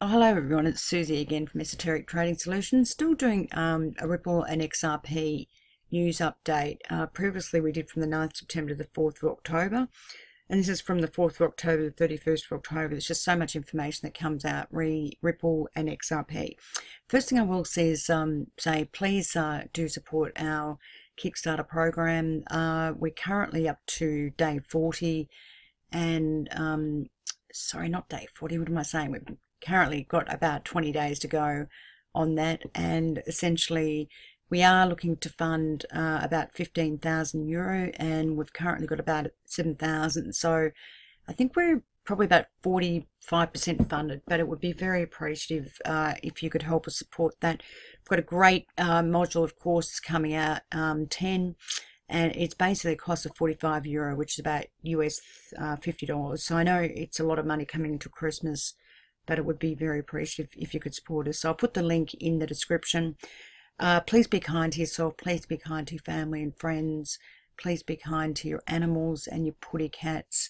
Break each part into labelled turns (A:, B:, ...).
A: Oh, hello everyone, it's Susie again from Esoteric Trading Solutions. Still doing a Ripple and XRP news update. Previously we did from the 9th September to the 4th of October, and this is from the 4th of October to the 31st of October. There's just so much information that comes out re Ripple and XRP. First thing I will say is say please do support our Kickstarter program. We're currently up to day 40 and sorry, not day 40, what am I saying? We've currently got about 20 days to go on that, and essentially we are looking to fund about €15,000, and we've currently got about 7,000, so I think we're probably about 45% funded, but it would be very appreciative if you could help us support that. We've got a great module of courses coming out, 10, and it's basically a cost of €45, which is about US $50. So I know it's a lot of money coming into Christmas, but it would be very appreciative if you could support us. So I'll put the link in the description. Please be kind to yourself. Please be kind to your family and friends. Please be kind to your animals and your putty cats.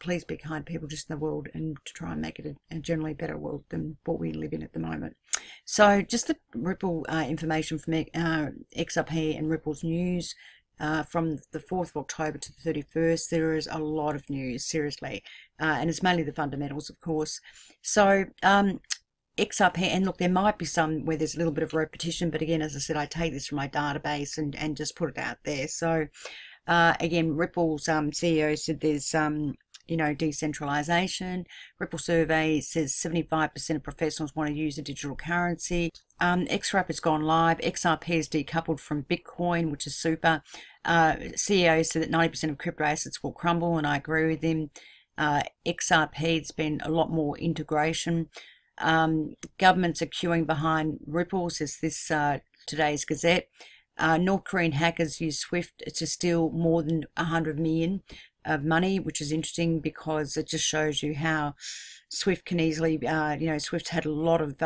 A: Please be kind to people just in the world, and to try and make it a generally better world than what we live in at the moment. So just the Ripple information from XRP and Ripple's news. From the 4th of October to the 31st, there is a lot of news, seriously, and it's mainly the fundamentals, of course. So XRP, and look, there might be some where there's a little bit of repetition, but again, as I said, I take this from my database and just put it out there. So again, Ripple's CEO said there's decentralization. Ripple survey says 75% of professionals want to use a digital currency. XRP has gone live. XRP is decoupled from Bitcoin, which is super. CEO said that 90% of crypto assets will crumble, and I agree with him. XRP, has been a lot more integration. Governments are queuing behind Ripple, says this today's Gazette. North Korean hackers use SWIFT to steal more than 100 million of money, which is interesting because it just shows you how SWIFT can easily, SWIFT had a lot of,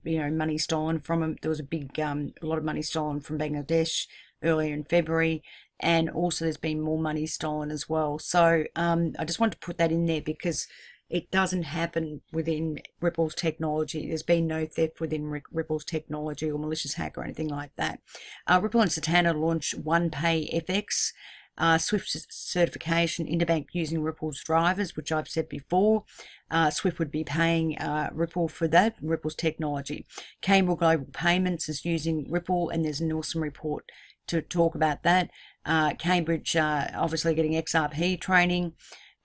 A: money stolen from them. There was a lot of money stolen from Bangladesh earlier in February, and also there's been more money stolen as well. So I just want to put that in there because it doesn't happen within Ripple's technology. There's been no theft within Ripple's technology or malicious hack or anything like that. Ripple and Satana launch OnePay FX. SWIFT certification, interbank using Ripple's drivers, which I've said before. SWIFT would be paying Ripple for that, Ripple's technology. Cambridge Global Payments is using Ripple, and there's an awesome report to talk about that. Cambridge obviously getting XRP training.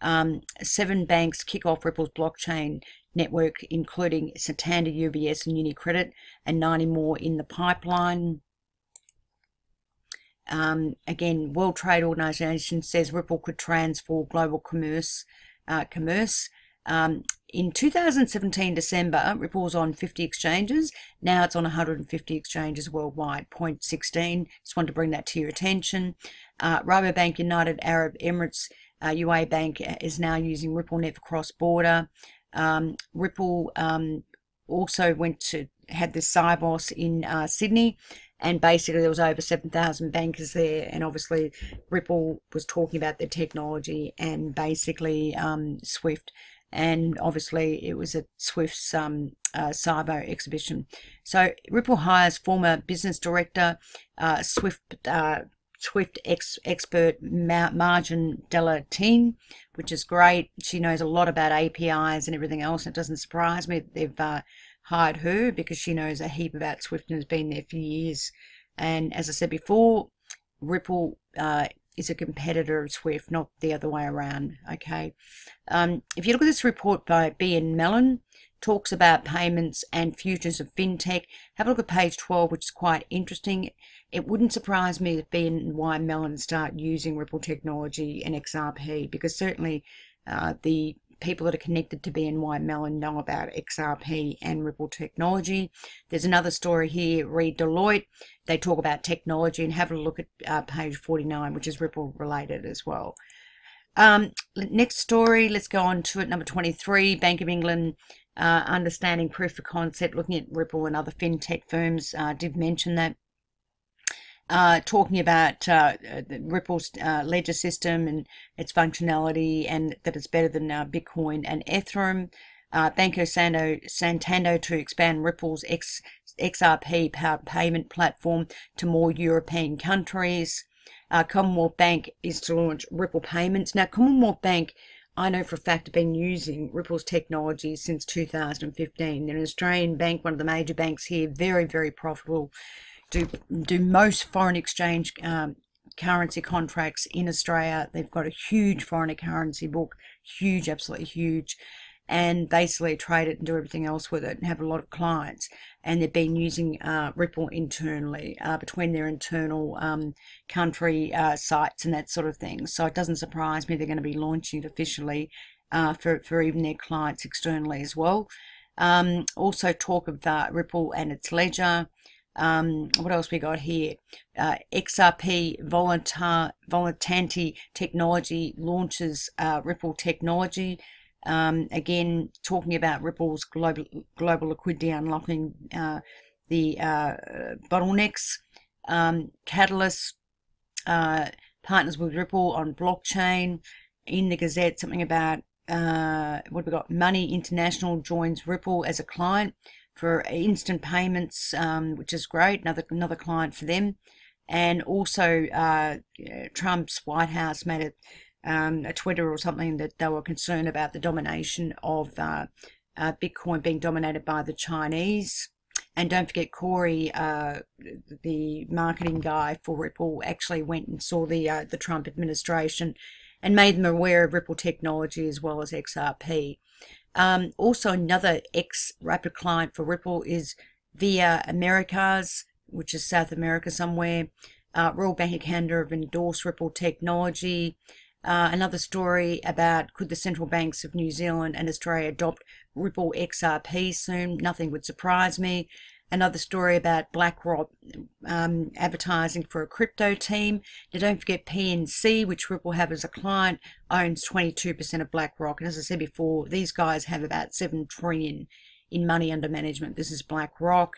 A: 7 banks kick off Ripple's blockchain network, including Santander, UBS, and UniCredit, and 90 more in the pipeline. Again, World Trade Organization says Ripple could transform global commerce. In 2017 December, Ripple was on 50 exchanges. Now it's on 150 exchanges worldwide. Point 16. Just wanted to bring that to your attention. Rabobank United Arab Emirates UA Bank is now using RippleNet for cross-border. Ripple also had the Cybos in Sydney, and basically there was over 7,000 bankers there, and obviously Ripple was talking about their technology and basically SWIFT, and obviously it was at SWIFT's Cyber exhibition. So Ripple hires former business director, Swift expert Margin Delatine, which is great. She knows a lot about APIs and everything else. It doesn't surprise me that they've hired her because she knows a heap about Swift and has been there for years. And as I said before, Ripple is a competitor of Swift, not the other way around. Okay. If you look at this report by B.N. Mellon, talks about payments and futures of fintech. Have a look at page 12, which is quite interesting. It wouldn't surprise me if BNY Mellon start using Ripple technology and XRP, because certainly the people that are connected to BNY Mellon know about XRP and Ripple technology. There's another story here, read Deloitte. They talk about technology, and have a look at page 49, which is Ripple related as well. Next story, let's go on to it. Number 23, Bank of England, understanding proof of concept, looking at Ripple and other fintech firms. Did mention that. Talking about Ripple's ledger system and its functionality, and that it's better than Bitcoin and Ethereum. Banco Santander to expand Ripple's XRP powered payment platform to more European countries. Commonwealth Bank is to launch Ripple payments. Now, Commonwealth Bank, I know for a fact, have been using Ripple's technology since 2015. They're an Australian bank, one of the major banks here, very, very profitable. Do most foreign exchange currency contracts in Australia. They've got a huge foreign currency book, huge, absolutely huge, and basically trade it and do everything else with it and have a lot of clients. And they've been using Ripple internally between their internal country sites and that sort of thing. So it doesn't surprise me they're going to be launching it officially for even their clients externally as well. Also talk of Ripple and its ledger. What else we got here? XRP Volatility Technology launches Ripple technology. Again, talking about Ripple's global liquidity, unlocking the bottlenecks. Catalyst partners with Ripple on blockchain. In the Gazette, something about what we got? Money International joins Ripple as a client for instant payments, which is great. Another client for them. And also, Trump's White House made a Twitter or something that they were concerned about the domination of Bitcoin being dominated by the Chinese. And don't forget, Corey, the marketing guy for Ripple, actually went and saw the Trump administration and made them aware of Ripple technology as well as XRP. Also, another ex-Rapid client for Ripple is Via Americas, which is South America somewhere. Royal Bank of Canada have endorsed Ripple technology. Another story about could the central banks of New Zealand and Australia adopt Ripple XRP soon? Nothing would surprise me. Another story about BlackRock advertising for a crypto team. Now, don't forget PNC, which Ripple have as a client, owns 22% of BlackRock. And as I said before, these guys have about $7 trillion in money under management. This is BlackRock.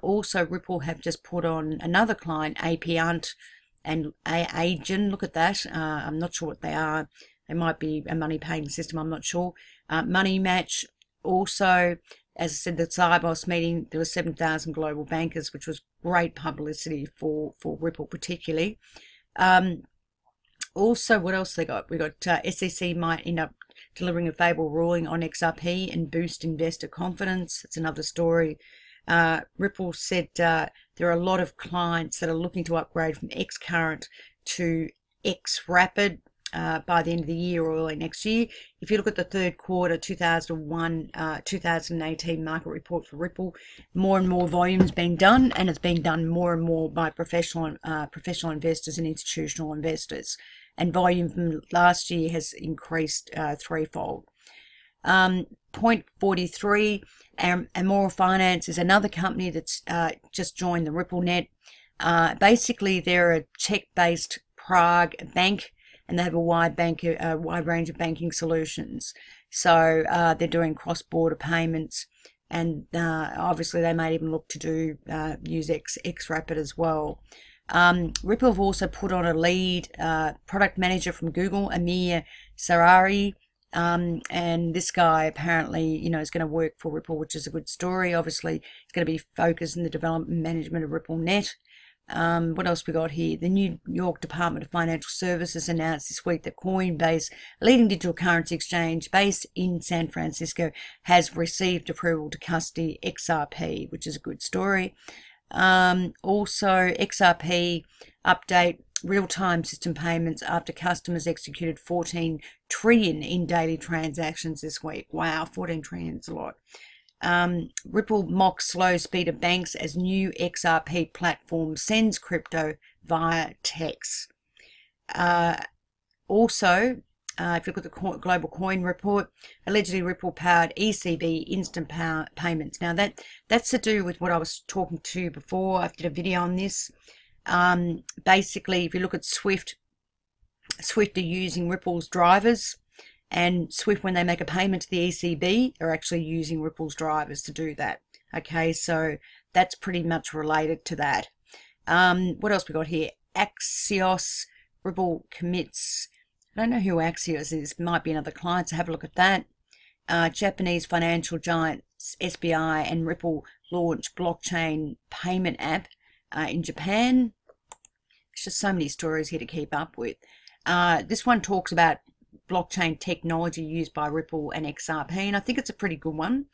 A: Also, Ripple have just put on another client, Apiant and Agent. Look at that. I'm not sure what they are. They might be a money paying system. I'm not sure. Money Match also. As I said, the Sybos meeting, there were 7,000 global bankers, which was great publicity for Ripple particularly. Also, what else they got? We got SEC might end up delivering a favourable ruling on XRP and boost investor confidence. That's another story. Ripple said there are a lot of clients that are looking to upgrade from XCurrent to XRapid by the end of the year or early next year. If you look at the third quarter 2018 market report for Ripple, more and more volumes being done, and it's being done more and more by professional investors and institutional investors. And volume from last year has increased threefold. Point 43, Amoral Finance is another company that's just joined the RippleNet. Basically, they're a Czech-based Prague bank, and they have a wide range of banking solutions. So they're doing cross-border payments, and obviously they may even look to use XRapid as well. Ripple have also put on a lead product manager from Google, Amir Sarari, and this guy apparently, is going to work for Ripple, which is a good story. Obviously, it's going to be focused in the development and management of RippleNet. What else we got here? The New York Department of Financial Services announced this week that Coinbase, a leading digital currency exchange based in San Francisco, has received approval to custody XRP, which is a good story. Also, XRP update, real-time system payments after customers executed 14 trillion in daily transactions this week. Wow, 14 trillion is a lot. Ripple mocks slow speed of banks as new XRP platform sends crypto via text. Also, if you look at the Global Coin Report, allegedly Ripple powered ECB instant payments. Now that's to do with what I was talking to you before. I did a video on this. Basically, if you look at Swift are using Ripple's drivers. And Swift, when they make a payment to the ECB, are actually using Ripple's drivers to do that. Okay, so that's pretty much related to that. What else we got here? Axios, Ripple commits. I don't know who Axios is. Might be another client, so have a look at that. Japanese financial giants SBI and Ripple launch blockchain payment app in Japan. It's just so many stories here to keep up with. This one talks about blockchain technology used by Ripple and XRP, and I think it's a pretty good one.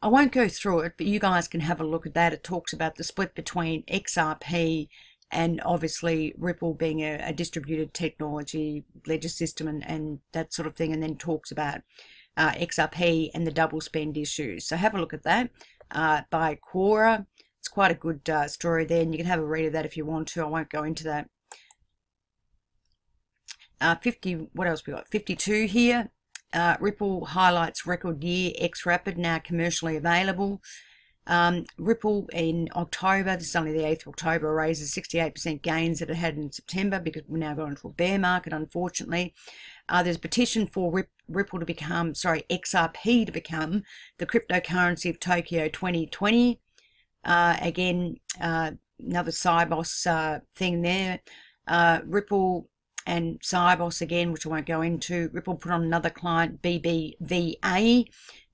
A: I won't go through it, but you guys can have a look at that. It talks about the split between XRP and obviously Ripple being a distributed technology ledger system and that sort of thing, and then talks about XRP and the double spend issues. So have a look at that by Quora. It's quite a good story there, and you can have a read of that if you want to. I won't go into that. 50, what else we got? 52 here. Ripple highlights record year. XRP now commercially available. Ripple in October, this is only the 8th of October, raises 68% gains that it had in September because we're now going into a bear market, unfortunately. There's a petition for Ripple to become, XRP to become the cryptocurrency of Tokyo 2020. Again, another Cybos thing there. Ripple and Cybos again, which I won't go into. Ripple put on another client, BBVA.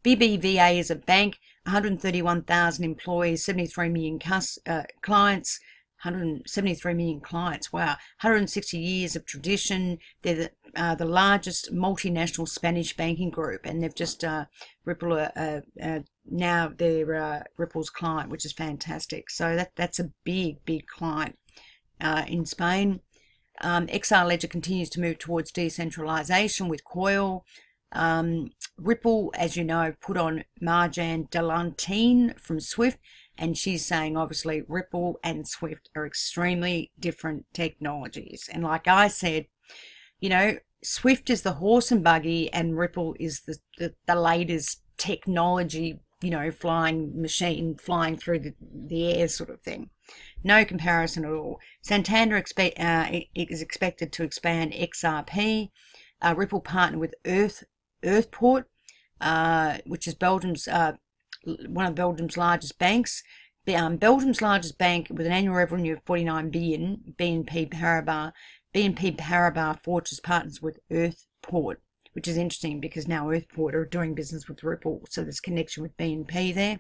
A: BBVA is a bank, 131,000 employees, 73 million clients, 173 million clients. Wow, 160 years of tradition. They're the largest multinational Spanish banking group, and they've just Ripple now they're Ripple's client, which is fantastic. So that's a big client in Spain. XR Ledger continues to move towards decentralization with Coil. Ripple, as you know, put on Marjan Delantine from Swift, and she's saying obviously Ripple and Swift are extremely different technologies. And like I said, you know, Swift is the horse and buggy, and Ripple is the latest technology, you know, flying machine, flying through the air sort of thing. No comparison at all. Santander is expected to expand XRP. Ripple partnered with Earthport, which is Belgium's one of Belgium's largest banks. Belgium's largest bank with an annual revenue of 49 billion, BNP Paribas. BNP Paribas Fortress partners with Earthport, which is interesting because now Earthport are doing business with Ripple, so there's connection with BNP there.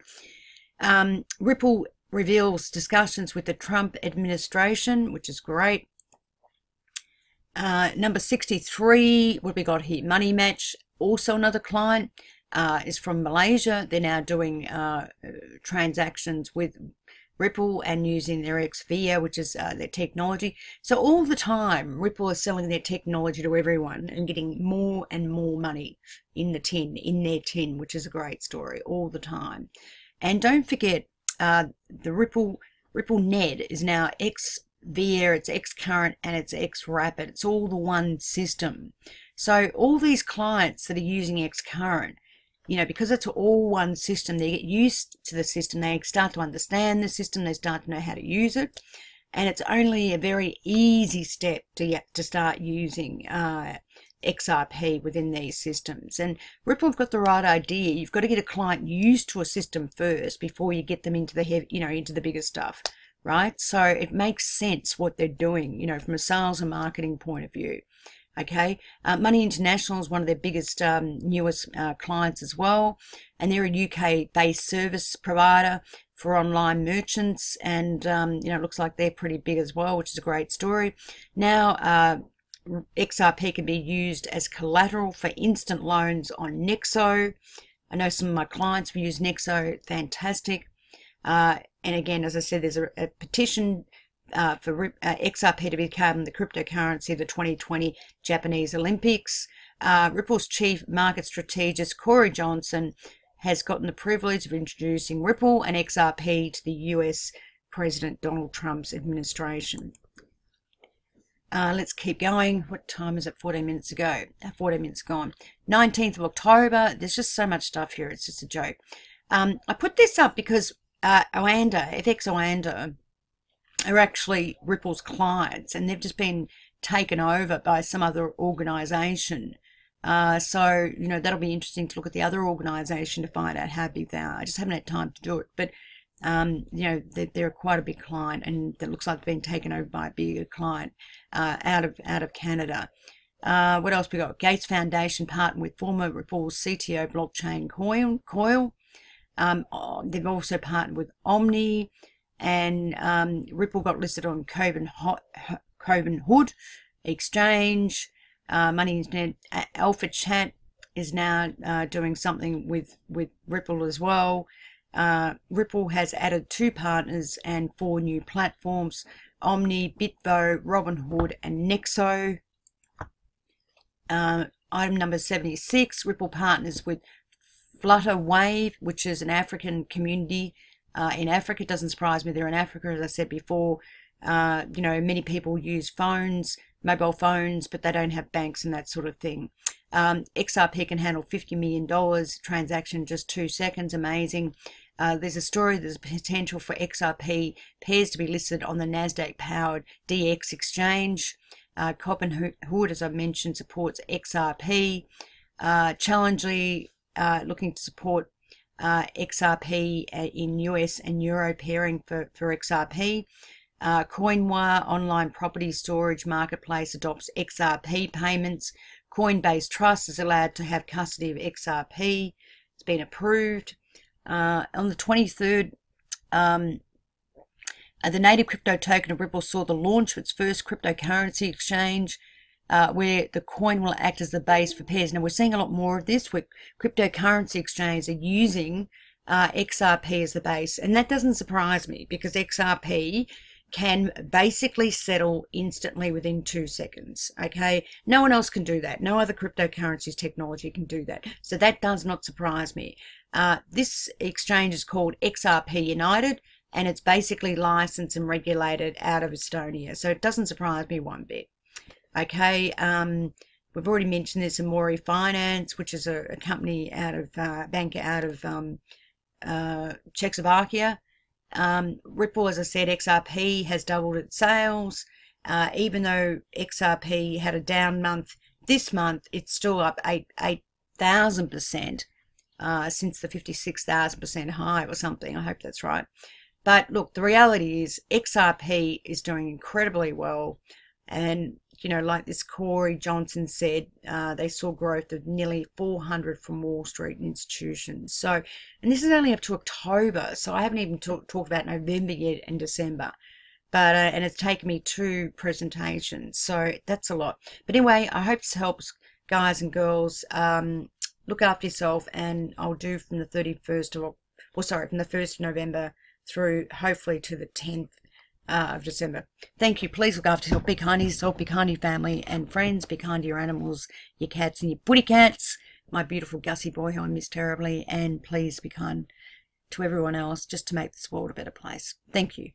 A: Ripple reveals discussions with the Trump administration, which is great. Number 63, what we got here? Money Match, also another client, is from Malaysia. They're now doing transactions with Ripple and using their XVIA, which is their technology. So all the time, Ripple is selling their technology to everyone and getting more and more money in their tin, which is a great story all the time. And don't forget, the Ripple Ned is now XVIA, it's XCurrent, and it's XRapid. It's all the one system. So all these clients that are using XCurrent, you know, because it's all one system, they get used to the system, they start to understand the system, they start to know how to use it, and it's only a very easy step to start using XRP within these systems. And Ripple have got the right idea. You've got to get a client used to a system first before you get them into the into the bigger stuff, right? So it makes sense what they're doing, you know, from a sales and marketing point of view. Okay, Money International is one of their biggest, newest clients as well, and they're a UK-based service provider for online merchants, and you know, it looks like they're pretty big as well, which is a great story. Now, XRP can be used as collateral for instant loans on Nexo. I know some of my clients have used Nexo, fantastic. And again, as I said, there's a petition for XRP to become the cryptocurrency of the 2020 Japanese Olympics. Ripple's chief market strategist, Corey Johnson, has gotten the privilege of introducing Ripple and XRP to the US President Donald Trump's administration. Let's keep going. What time is it? 14 minutes ago. 14 minutes gone. 19th of October. There's just so much stuff here. It's just a joke. I put this up because FX Oanda are actually Ripple's clients, and they've just been taken over by some other organization. So, you know, that'll be interesting to look at the other organization to find out how big they are. I just haven't had time to do it, but you know, they're quite a big client, and it looks like they've been taken over by a bigger client out of Canada. What else we got? Gates Foundation partnered with former Ripple's CTO blockchain Coil. They've also partnered with Omni, and Ripple got listed on Coven Hood Exchange. Money Internet Alpha Chat is now doing something with Ripple as well. Ripple has added 2 partners and 4 new platforms: Omni, Bitvo, Robinhood, and Nexo. Item number 76, Ripple partners with Flutter Wave, which is an African community in Africa. It doesn't surprise me they're in Africa, as I said before. Many people use mobile phones, but they don't have banks and that sort of thing. XRP can handle $50 million transaction in just 2 seconds. Amazing. There's a story, there's a potential for XRP pairs to be listed on the NASDAQ-powered DX exchange. Robinhood, as I mentioned, supports XRP. Challengely looking to support XRP in US and Euro pairing for XRP. CoinWire online property storage marketplace adopts XRP payments. Coinbase Trust is allowed to have custody of XRP. It's been approved. On the 23rd, the native crypto token of Ripple saw the launch of its first cryptocurrency exchange, where the coin will act as the base for pairs. Now, we're seeing a lot more of this, where cryptocurrency exchanges are using XRP as the base. And that doesn't surprise me, because XRP can basically settle instantly within 2 seconds. Okay, no one else can do that. No other cryptocurrencies technology can do that. So that does not surprise me. This exchange is called XRP United, and it's basically licensed and regulated out of Estonia. So it doesn't surprise me one bit. Okay, we've already mentioned this, Amori Finance, which is a company out of bank out of Czechoslovakia. Ripple, as I said, XRP has doubled its sales. Even though XRP had a down month this month, it's still up 8,000% since the 56,000% high or something. I hope that's right. But look, the reality is XRP is doing incredibly well. And, like this Corey Johnson said, they saw growth of nearly 400 from Wall Street institutions. So, and this is only up to October. So I haven't even talked about November yet and December. But, and it's taken me 2 presentations. So that's a lot. But anyway, I hope this helps, guys and girls. Look after yourself, and I'll do from the 1st of November through hopefully to the 10th of December. Thank you. Please look after yourself. Be kind to yourself. Be kind to your family and friends. Be kind to your animals, your cats and your booty cats. My beautiful Gussie boy, who I miss terribly. And please be kind to everyone else, just to make this world a better place. Thank you.